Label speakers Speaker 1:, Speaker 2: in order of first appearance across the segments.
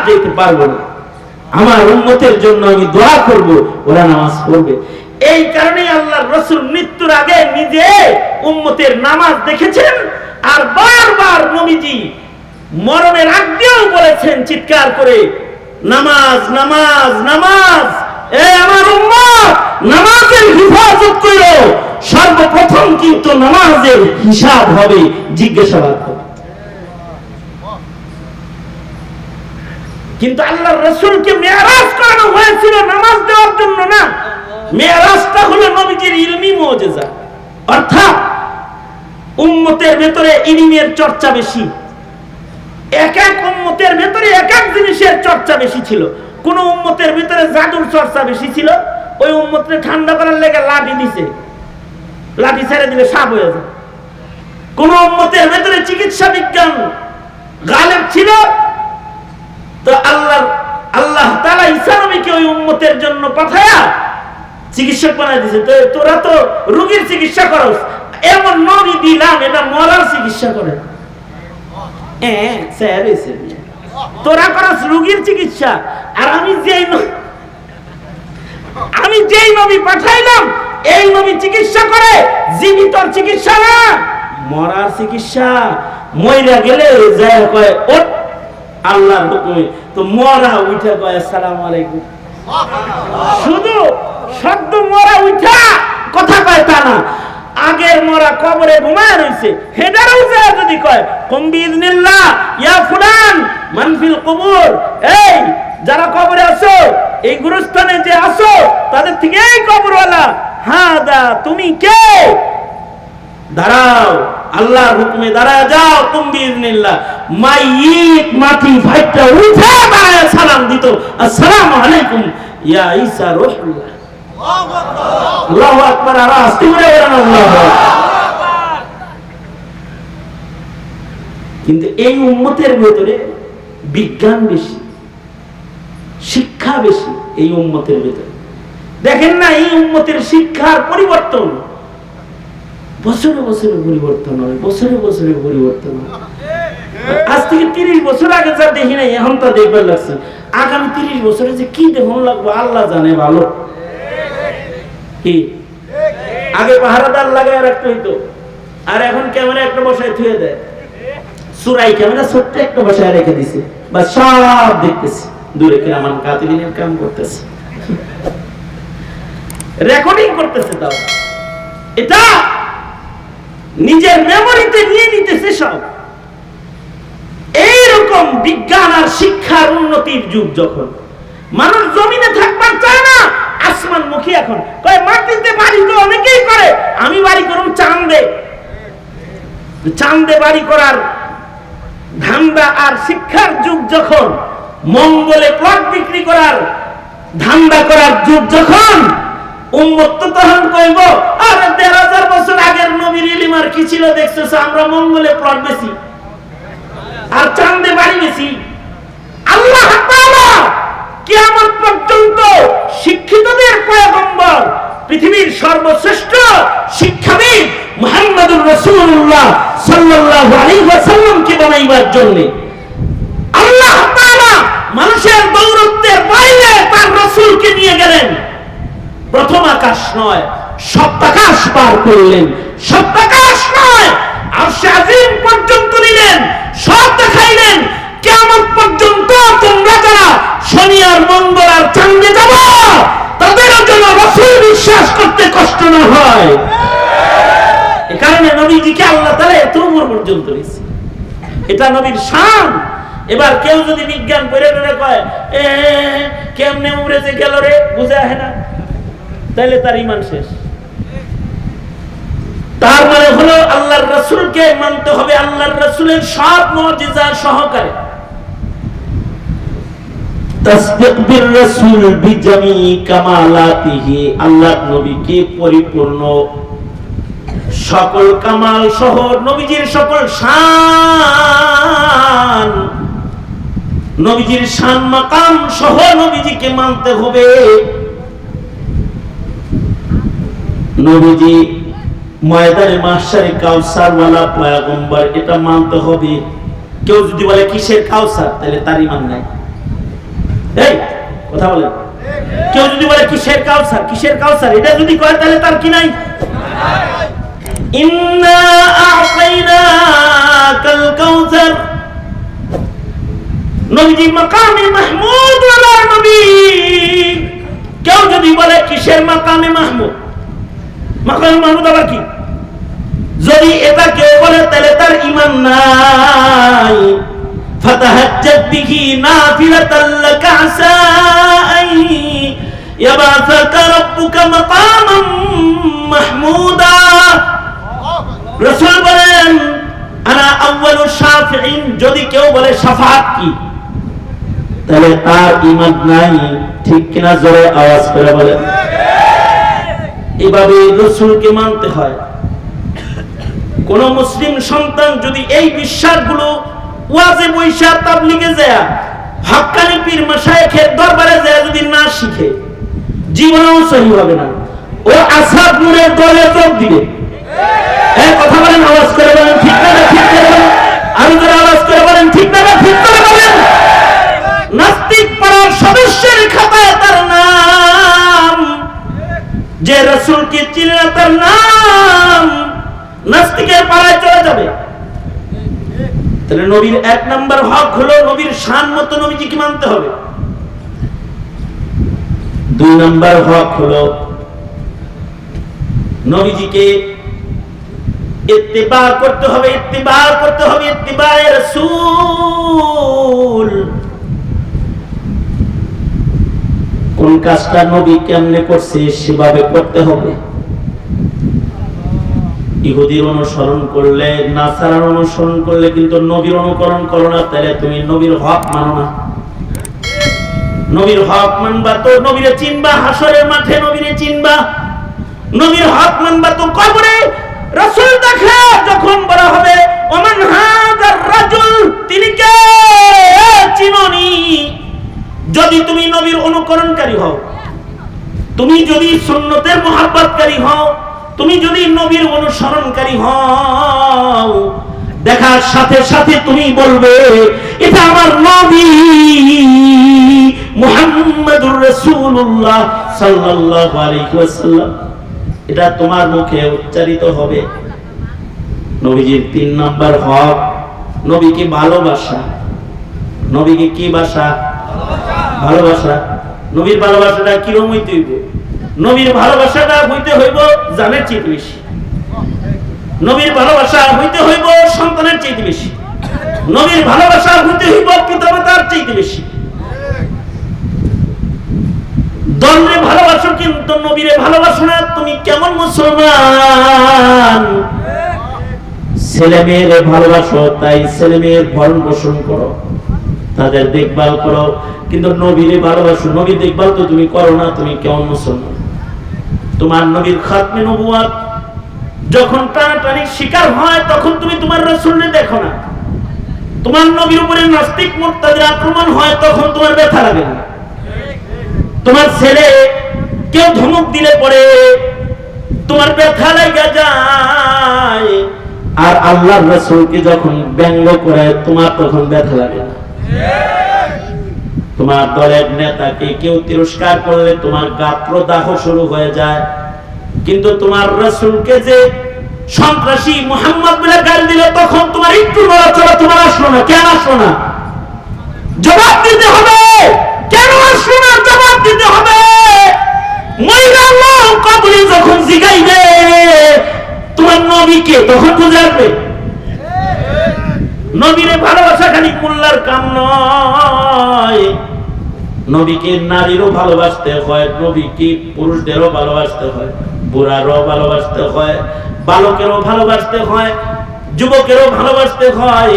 Speaker 1: যেতে পারবো না, আমার উম্মতের জন্য আমি দোয়া করব, ওরা নামাজ পড়বে। এই কারণেই আল্লাহর রাসূল মৃত্যুর আগে নিজে উম্মতের নামাজ দেখেছেন, আর বারবার নবীজি মরণের আগেও বলেছেন চিৎকার করে, নামাজ নামাজ নামাজ, এই আমার উম্মত নামাজের হিফাজত করো, সর্বপ্রথম কিন্তু নামাজের হিসাব হবে, জিজ্ঞাসাবাদ হবে। কিন্তু আল্লাহর রাসূলকে মেরাজ করানো হয়েছিল নামাজ দেওয়ার জন্য না, মেরাজটা হলো নবীজির ইলমি মুজিজা, অর্থাৎ উম্মতের ভেতরে ইলমের চর্চা বেশি, এক এক উম্মতের ভেতরে এক এক জিনিসের চর্চা বেশি ছিল। কোন উম্মতের ভিতরে জাদুর চর্চা বেশি ছিল, ওই উম্মতকে ঠান্ডা করার লেগে লাঠি দিছে, লাঠি ছেড়ে দিলে সাপ হয়ে যায়। কোন উম্মতের ভেতরে চিকিৎসা বিজ্ঞান গালেব ছিল, তো আল্লাহ তাআলা ঈসা নবীকে ওই উম্মতের জন্য পাঠায়া চিকিৎসক বানাই দিয়েছে। তো তোরা তো রোগীর চিকিৎসা করস, এমন নবী দিলাম এটা মরার চিকিৎসা করে, তোরা করস রোগীর চিকিৎসা, আর আমি যেই নবী পাঠাইলাম এই নবী চিকিৎসা করে, জীবিতর চিকিৎসা না, মরার চিকিৎসা। মইরা গেলে যায় কয় ওঠ আল্লাহর হুকুমে, তো মরা উঠে কয় আসসালামু আলাইকুম। শুধু শব্দ মরা উঠা কথা কয় তা না, আগের মরা কবরে ঘুমায় রইছে, হেডারও যায় যদি কয় কুম বিইذনিল্লাহ ইয়া ফুলান মান ফিল কুবুর, এই যারা কবরে আছো, এই গুরুস্থানে যে আছো, তাদের থেকে এই কবরওয়ালা, হাদা তুমি কে, দাঁড়াও, আল্লাহর হুকুমে দাঁড়ায় যাও, কুম বিইذনিল্লাহ। মাইয়িত মাটি ফাইটা উঠে দাঁড়ায় সালাম দিত, আসসালামু আলাইকুম ইয়া ঈসা রূহুল্লাহ। আল্লাহু আকবার, আর আস্তে করে বলেন আল্লাহু আকবার। কিন্তু এই উম্মতের ভিতরে বিজ্ঞান বেশি, শিক্ষা বেশি, এই উম্মতের ভিতরে দেখেন না, এই উম্মতের শিক্ষার পরিবর্তন বছরে বছরে পরিবর্তন হয়, বছরে বছরে পরিবর্তন হয়। আজ থেকে 30 বছর আগে যা দেখি নাই এখন তা দেখবার লাগছে, আগামী 30 বছরে যে কি দেখুন লাগবো আল্লাহ জানে ভালো। কি আগে পাহারাদার লাগায় রাখতে হইতো, আর এখন ক্যামেরা একটা বসায় থুয়ে দেয়, সুরাই ক্যামেরা ছোট্ট একটা বসায় রেখে দিছে, বা সব দেখতেছে, দূরে কিরামান কাতিবিনের কাম করতেছে, রেকর্ডিং করতেছে, তাও এটা নিজের মেমোরিতে নিয়ে নিতেছে সব। এইরকম বিজ্ঞান আর শিক্ষার উন্নতির যুগ, যখন মানুষ জমিনে থাকবার চায় না, আসমান মুখী, এখন কয় মাটিতে বাড়ি তো অনেকেই করে, আমি বাড়ি করুন চাঁদে, চাঁদে বাড়ি করার ধান্দা। আর শিক্ষার যুগ যখন, মঙ্গলে প্লট বিক্রি করার ধান্দা করার যুগ যখন, উম্মত তো তখন কইব, আরে ১৩,০০০ বছর আগের নবীর ইলম আর কি ছিল দেখছস, আমরা মঙ্গলে প্লট বেশি আর চাঁদে বাড়ি বেশি। আল্লাহ তাআলা কিয়ামত পর্যন্ত শিক্ষিতদের পয়গম্বর, পৃথিবীর সর্বশ্রেষ্ঠ শিক্ষাবিদ মুহাম্মদুর রাসূলুল্লাহ সাল্লাল্লাহু আলাইহি ওয়াসাল্লামকে বানাইবার জন্য আল্লাহ তাআলা মানুষের দৌরত্বের বাইরে তার রাসূলকে নিয়ে গেলেন। প্রথম আকাশ নয়, সপ্তাকাশ পার করলেন, সপ্তাকাশ নয় আরশে আজিম পর্যন্ত নিলেন, সব দেখাইলেন। কিয়ামত পর্যন্ত তোমরা যারা শনি আর মঙ্গল আর চাঁদে যাবে, তাদের জন্য রাসূল বিশ্বাস করতে কষ্ট না হয়। এই কারণে নবীজিকে আল্লাহ তাআলা এত উপর পর্যন্ত দিয়েছে, এটা নবীর শান। এবার কেউ যদি বিজ্ঞান পড়ে পড়ে কয় কেমনে উড়ে যে গেল রে, বুঝে আসে না, তাহলে তার ঈমান শেষ। তার মানে হলো আল্লাহর রাসূলকে মানতে হবে, আল্লাহর রাসূলের সব মুজিজা সহকারে। তাসদিক বির রাসূল বিজামি কামালাতিহি, আল্লাহর নবীকে পরিপূর্ণ সকল কামাল সহ নবীজির সকল শান, নবীজির শান মাকাম সহ নবীজিকে মানতে হবে। নবীজি ময়দানে মাহশারে কাউসার ওয়ালা পয়গম্বর, এটা মানতে হবে। কেউ যদি বলে কিসের কাউসার, তাহলে তার ঈমান নাই। এই কথা বলেন, কেউ যদি বলে কিসের কাউসার, কিসের কাউসার, এটা যদি কয় তাহলে তার কি নাই? ইন্না আ'তাইনাকাল কাউসার, নবীজি মাকামে মাহমুদ ওয়ালা নবী। কেউ যদি বলে কিসের মাকামে মাহমুদ, মাকামে মাহমুদ আবার কি? যদি এটা কেউ বলে তাহলে তার ঈমান নাই। ফাতাহাজ্জাত বিহি নাফিলাতাল লাকা আসা আন ইয়াবাসাকা রাব্বুকা মাকামান মাহমুদা। রাসূল বলেন আনা আউয়ালু শাফিঈন, যদি কেউ বলে শাফাআত কি তাহলে তার ঈমান নাই। ঠিক কিনা? জোরে আওয়াজ করে বলেন। এইভাবে রাসূলকে মানতে হয়। কোন মুসলিম সন্তান যদি এই বিশ্বাসগুলো ওয়াজে বৈশা তাবলীগে যায়, হক্কানি পীর মাশায়েখের দরবারে যায় যদি না শিখে, জীবনেও সহি হবে না। ও আসহাব নূরের দলে যোগ দিবে। এই কথা বলেন, আওয়াজ করে বলেন ঠিক না ঠিক করে বলেন, আর যারা আওয়াজ করে বলেন ঠিক না ঠিক করে বলেন। নাস্তিক পাড়ার সদস্যের খাতায় তার নাম, যে রাসূলকে চিনে না তার নাম নাস্তিকের পাড়ায় চলে যাবে। তাহলে নবীর এক নাম্বার হক হলো নবীর শান মতো নবীজিকে মানতে হবে। দুই নাম্বার হক হলো নবীজিকে ইত্তিবা করতে হবে, ইত্তিবা করতে হবে, ইত্তিবায়ে রাসূল। কোন কাজটা নবী কেমনে করছে সেভাবে করতে হবে। ইহুদির অনুসরণ করলে, নাসারার অনুসরণ করলে কিন্তু নবীর অনুকরণ করো না, তাহলে তুমি নবীর হক মানো না। নবীর হক মানবা তো নবীরে চিনবা, হাসরের মাঠে নবীরে চিনবা। নবীর হক মানবা তো কবরে রাসূল দেখা যখন বলা হবে ওমান হাযার রাজুল, তিনি কে চিনোনি। যদি তুমি নবীর অনুকরণকারী হও, তুমি যদি সুন্নতের মহব্বতকারী হও, তুমি যদি নবীর অনুসরণকারী হও, দেখার সাথে সাথে তুমি বলবে এটা আমার নবী মুহাম্মাদুর রাসূলুল্লাহ সাল্লাল্লাহু আলাইহি ওয়াসাল্লাম। এটা তোমার মুখে উচ্চারিত হবে। নবীজির তিন নাম্বার হক নবীকে ভালোবাসা। নবীকে কি ভাষা? ভালোবাসা। নবীর ভালোবাসাটা কিরকম হইতে হইব? নবীর ভালোবাসাটা হইতে হইব জানের চেয়ে বেশি। নবীর ভালোবাসা হইতে হইব সন্তানের চেয়ে বেশি। নবীর ভালোবাসা হইতে হইব পিতামাতার চেয়ে বেশি। দলরে ভালোবাসো কিন্তু নবীরে ভালোবাসো না, তুমি কেমন মুসলমান? ছেলে মেয়েরে ভালোবাসো, তাই ছেলে মেয়ের ভরণ পোষণ করো, তাদের দেখভাল করো, কিন্তু নবীরে ভালোবাসো, নবী দেখভাল তো তুমি করো না, তুমি কেমন মুসলমান? তোমার নবীর খাতমে নবুয়ত যখন টানাটানি শিকার হয় তখন তুমি তোমার রাসূলকে দেখো না। তোমার নবীর উপরে নাস্তিক মুরতাদের আক্রমণ হয় তখন তোমার ব্যথা লাগে না। তোমার ছেলে কেউ ধমক দিলে পরে তোমার ব্যথা লাগা যায়, আর আল্লাহর রাসূলকে যখন ব্যঙ্গ করে তোমার তখন ব্যথা লাগে না। তোমার দলের নেতাকে কেউ তিরস্কার করলে তোমার গাত্রদাহ শুরু হয়ে যায়, কিন্তু তোমার রাসূলকে যে সন্ত্রাসী মুহাম্মদ বলে গাল দিলে তখন তোমার একটু নড়াচড়া তোমার আসলো না। কেন আসলো না? জবাব দিতে হবে। কেন আসলো না? জবাব দিতে হবে। মহিলা আল্লাহ কবরে যখন জিগাইবে তোমার নবীকে, তখন বুঝে আসবে। নবীরে ভালোবাসা খালি মোল্লার কাম নয়, নবীকে নারীরও ভালোবাসতে হয়, নবীকে পুরুষদেরও ভালোবাসতে হয়, বুড়ারও ভালোবাসতে হয়, বালকেরও ভালোবাসতে হয়, যুবকেরও ভালোবাসতে হয়।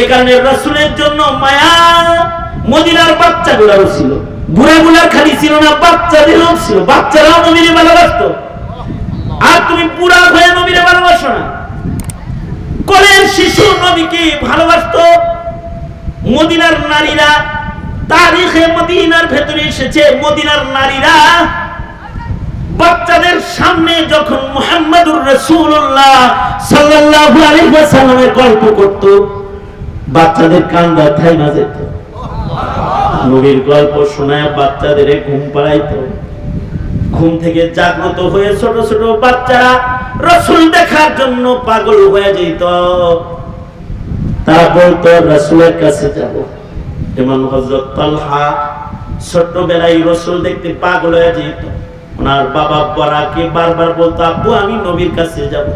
Speaker 1: এ কারণে রাসূলের জন্য মায়া মদিনার বাচ্চাগুলোরও ছিল, বুড়াগুলার খালি ছিল না, বাচ্চাদেরও ছিল। বাচ্চারাও নবীরে ভালোবাসতো, আর তুমি বুড়া হয়ে নবীরে ভালোবাসো না। কোলের শিশু নবীকে ভালোবাসতো। মদিনার নারীরা, তারিখে মদিনার ভেতরে এসেছে, মদিনার নারীরা বাচ্চাদের সামনে যখন মুহাম্মাদুর রাসূলুল্লাহ সাল্লাল্লাহু আলাইহি ওয়াসাল্লামের গল্প করত, বাচ্চাদের কান্না থাইমা যেত। নবীর গল্প শোনায় বাচ্চাদের ঘুম পাড়াইতো। ঘুম থেকে জাগ্রত হয়ে ছোট ছোট বাচ্চারা রাসূল দেখার জন্য পাগল হয়ে যেত। তারা বলতো রাসূলের কাছে যাব। যেমন হযরত তালহা ছোটবেলায় রাসূল দেখতে পাগল হয়ে যেত। ওনার বাবা বরাকে বারবার বলতো, আব্বু আমি নবীর কাছে যাব।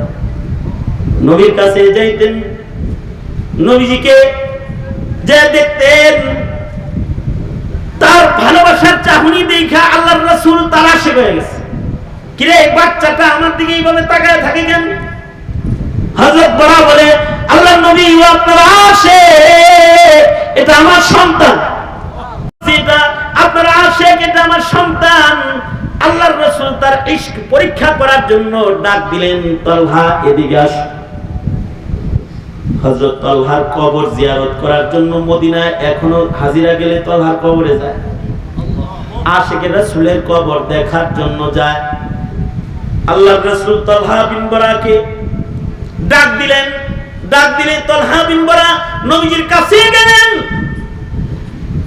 Speaker 1: নবীর কাছে যাইতেন, নবীজিকে যে দেখতেন, তার ভালোবাসার চাহনি দেখা আল্লাহর রাসূল তার আশিক হয়ে গেছে। কিরে বাচ্চাটা আমার দিকে এইভাবে তাকায় থাকে কেন? হযরত বরা বলে, আল্লাহর নবী ও আপনার আশিক, এটা আমার সন্তান। যেটা আপনার আশিক, এটা আমার সন্তান। আল্লাহর রাসূল তার ইশক পরীক্ষা করার জন্য ডাক দিলেন, তালহা এদিকে আস। হযরত তালহার কবর জিয়ারত করার জন্য মদিনায় এখনো হাজিরা গেলে তালহার কবরে যায়, আশিকের রাসূলের কবর দেখার জন্য যায়। আল্লাহর রাসূল তালহা বিন বরাকে ডাক দিলেন। ডাক দিলে তালহা বিন বরা নবীজির কাছে গেলেন।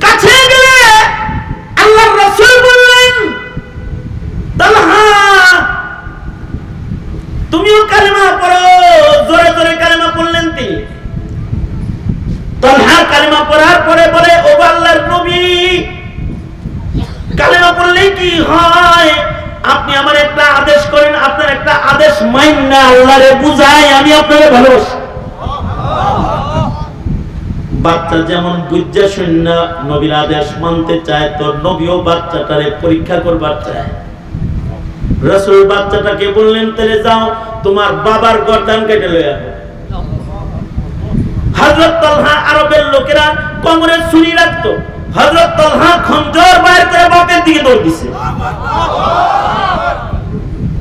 Speaker 1: কাছে গেলে আল্লাহর রাসূল বললেন, তালহা তুমিও কালেমা পড়ো। জোরে জোরে কালেমা পড়লেন তিনি। তালহা কালেমা পড়ার পরে বলে, ও আল্লাহর নবী, কালেমা পড়লেই কি হয়? আপনি আমার একটা আদেশ করেন, আপনার একটা আদেশ মাইন্না আল্লাহরে বুঝাই আমি আপনাকে ভালোবাসি। বাচ্চা যেমন বুঝা শূন্য নবীর আদেশ মানতে চায়, তো নবীও বাচ্চাটারে পরীক্ষা করবার চায়। রাসূল বাচ্চাটাকে বললেন, তাহলে যাও তোমার বাবার গর্দান কেটে লয়ে আসো। হযরত তালহা, আরবের লোকেরা কোমরে ছুরি রাখতো, হযরত তালহা খঞ্জর বাইর করে বাপের দিকে দৌড় দিছে।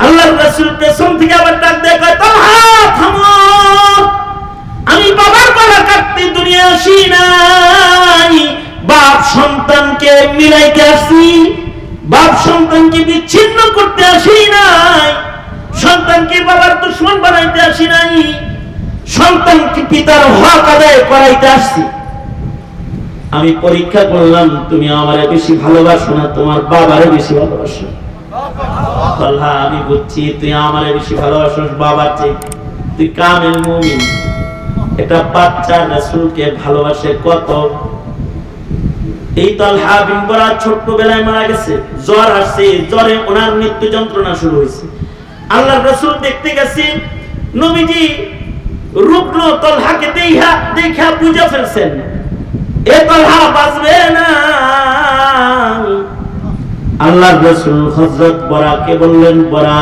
Speaker 1: আল্লাহর রাসূল পেছন থেকে আবার ডাক দেয়, তালহা থামো, আমি বাবার গলা কাটতে দুনিয়া আসি নাই, বাপ সন্তানকে মিলাইতে আসি, বাপ সন্তানকে বিচ্ছিন্ন করতে আসি নাই, সন্তানকে বাবার দুশমন বানাইতে আসি নাই, সন্তানকে পিতার হক আদায় করাইতে আসছি। আমি পরীক্ষা করলাম তুমি আমারে বেশি ভালোবাসো না তোমার বাবারে বেশি ভালোবাসো। তালহা আমি বুঝছি তুই আমারে বেশি ভালোবাসো বাবার চেয়ে, তুই কামেল মুমিন। এটা বাচ্চা রাসূলকে ভালোবাসে কত। এই তালহা বিন বরা ছোট্টবেলায় মারা গেছে, জ্বর আসছে, জ্বরে ওনার মৃত্যু যন্ত্রণা শুরু হয়েছে। আল্লাহর রাসূল দেখতে গেছে, নবীজি রুগ্ন তালহাকে দেখা বুঝে ফেলছেন, এ তালহা বাঁচবে না। আল্লাহর রাসূল হযরত বরাকে বললেন, বরা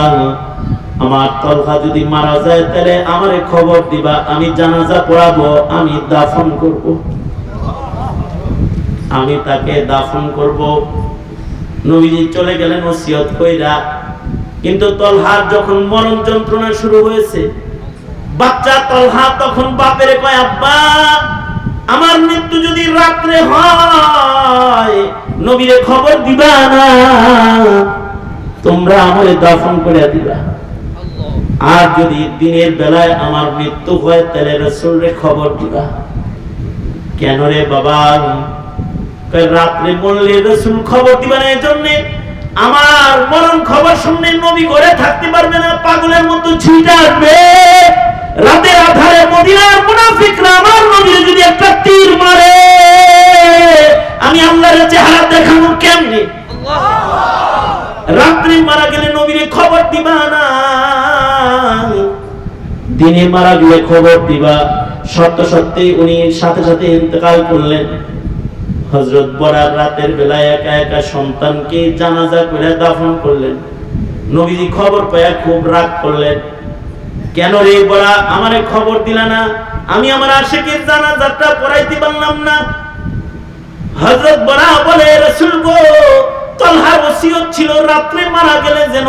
Speaker 1: আমার তালহা যদি মারা যায় তাহলে আমারে খবর দিবা, আমি জানাজা পড়াবো, আমি দাফন করব, আমি তাকে দাফন করব। নবীজি চলে গেলেন ওসিয়ত কইরা। কিন্তু তালহার যখন মরণ যন্ত্রণা শুরু হয়েছে, বাচ্চা তালহা তখন বাপের কয়, আব্বা আমার মৃত্যু যদি রাত্রে হয় নবীরে খবর দিবা না, তোমরা আমারে দাফন করে দিবা, আর যদি দিনের বেলায় আমার মৃত্যু হয় তাহলে রাসূলরে খবর দিবা। কেন রে বাবা? রাত্রে বললে রাসূল খবর দিবা না, এজন্য আমার মরণ খবর শুনলে নবী ঘরে থাকতে পারবে না, পাগলের মতো ছুটে আসবে। রাতের আধারে মদিনার মুনাফিকরা আমার নবীর যদি একটা তীর মারে, আমি আল্লাহর চেহারা দেখাবো কেমনে? রাত্রে মারা গেলে নবীর খবর দিবা না, দিনে মারা গেলে খবর দিবা। সত্য সত্যি উনি সাথে সাথে ইন্তেকাল করলেন। হযরত বরার রাতের বেলায় একা একা সন্তানকে জানাজা করে দাফন করলেন। নবীজি খবর পেয়ে খুব রাগ করলেন, কেন রে বরা আমারে খবর দিলা না, আমি আমার আশিকের জানাজাটা পড়াইতে পারলাম না। হযরত বরা বলে, রাসূল গো, তালহার ওসিয়ত ছিল রাত্রে মারা গেলে যেন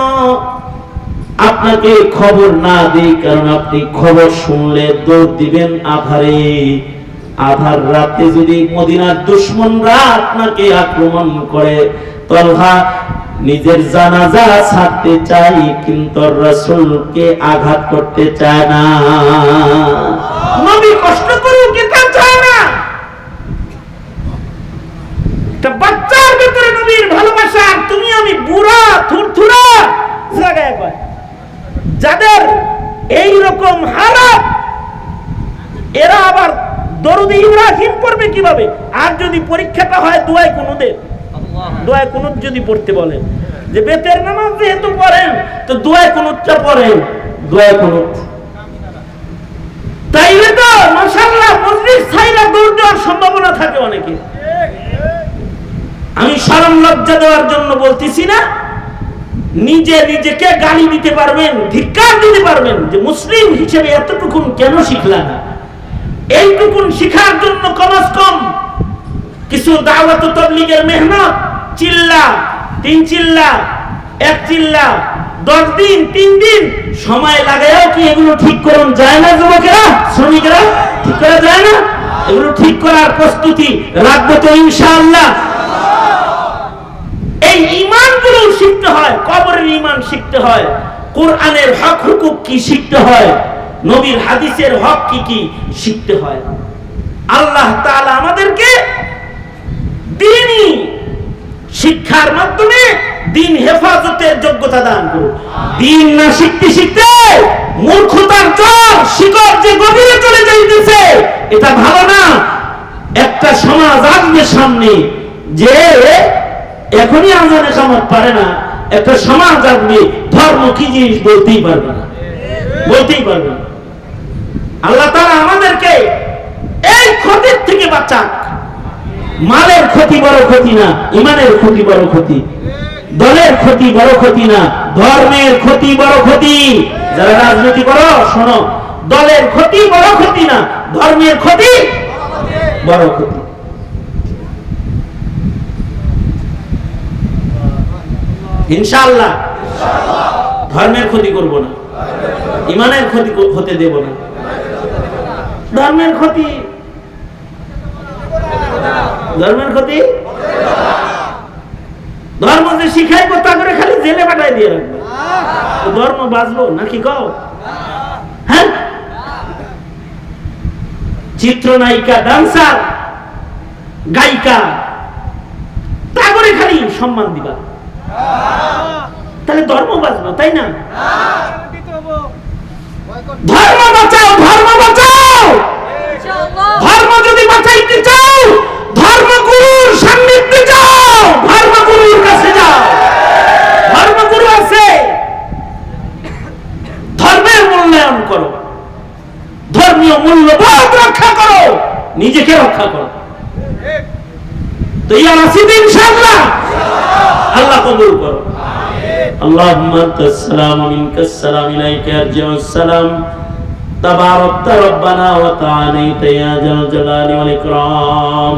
Speaker 1: আপনাকে খবর না দেই, কারণ আপনি খবর শুনলে দৌড় দিবেন আধারে। আধার রাতে যদি মদিনার দুশমনরা আপনাকে আক্রমণ করে, তালহা নিজের জানাজা ছাড়তে চাই কিন্তু রাসূলকে আঘাত করতে চায় না, নবী কষ্ট করুক এটা চায় না। একটা বাচ্চার ভেতরে নবীর ভালোবাসা, আর তুমি আমি বুড়া থুরথুরা জায়গায় পায় যাদের এই রকম হালাত, এরা আবার দরুদ ইব্রাহিম পড়বে কিভাবে? আর যদি পরীক্ষাটা হয় দোয়ায়ে কুনুতের, দোয়ায়ে কুনুত যদি পড়তে বলেন, যে বেতের নামাজ যেহেতু পড়েন তো দোয়ায়ে কুনুতটা পড়েন, দোয়ায়ে কুনুত। তাইলে তো মাশাআল্লাহ মজলিস ছাইরা দৌড় দেওয়ার সম্ভাবনা থাকে অনেকে। আমি শরম লজ্জা দেওয়ার জন্য বলতেছি না, নিজে নিজেকে গালি দিতে পারবেন, ধিক্কার দিতে পারবেন যে মুসলিম হিসেবে এতটুকুন কেন শিখলা না। এইটুকুন শিখার জন্য কমস কম কিছু দাওয়াত ও তাবলীগের মেহনত, চিল্লা 3 চিল্লা 1 চিল্লা 10 দিন 3 দিন সময় লাগায়ও কি এগুলো ঠিক করুন যায় না? যুবকেরা, শ্রমিকেরা, ঠিক করা যায় না? এগুলো ঠিক করার প্রস্তুতি রাখবো তো ইনশাআল্লাহ। এই ঈমানগুলো শিখতে হয়, কবরের ঈমান শিখতে হয়, কোরআনের হক হুকুক কি শিখতে হয়, নবীর হাদিসের হক কি কি শিখতে হয়। আল্লাহ তাআলা আমাদেরকে দ্বীনি শিক্ষার মাধ্যমে দ্বীন হেফাজতের যোগ্যতা দান করুন। দ্বীন না শিখতে শিখতে মূর্খতার জ্বর শিকড় যে গভীরে চলে যাইতেছে, এটা ভালো না। একটা সমাজ আসবে সামনে যে এখনই আজানে কামত পারে না, একটা সমাজ আসবে ধর্ম কি জিনিস বলতেই পারবে না, বলতেই পারবে না। আল্লাহ তাআলা আমাদেরকে এই ক্ষতির থেকে বাঁচাক। মালের ক্ষতি বড় ক্ষতি না, ইমানের ক্ষতি বড় ক্ষতি, দলের ক্ষতি বড় ক্ষতি না, ধর্মের ক্ষতি বড় ক্ষতি। যারা রাজনীতি করো শোনো, দলের ক্ষতি বড় ক্ষতি না, ধর্মের ক্ষতি বড় ক্ষতি। ইনশাআল্লাহ ধর্মের ক্ষতি করব না, ইমানের ক্ষতি হতে দেব না। ধর্মের ক্ষতি, ধর্মের ক্ষতি, ধর্ম যে শিখাই কথা করে খালি জেলে পাঠাই দিয়ে রাখবে, ধর্ম বাঁচবো নাকি কও? হ্যাঁ, চিত্রনায়িকা, ডান্সার, গায়িকা, তা করে খালি সম্মান দিবা, তাহলে ধর্ম বাঁচবো, তাই না? ধর্ম বাঁচাও, ধর্ম বাঁচাও। ধর্ম যদি বাঁচাইতে চাও, ধর্মগুরুর সান্নিধ্যে যাও, ধর্মগুরুর কাছে যাও। ধর্মগুরু আছে, ধর্মের মূল্যায়ন করো, ধর্মীয় মূল্যবোধ রক্ষা করো, নিজেকে রক্ষা করো। তো ইয়ার আসিদ ইনশাআল্লাহ, আল্লাহ কবুল করো। আল্লাহুম্মা আনতাস সালাম ওয়া মিনকাস সালাম, ইলাইকা ইয়ারজিউস সালাম, তাবারাকতা রব্বানা ওয়া তাআলাইতা ইয়া জাল জালালি ওয়াল ইকরাম।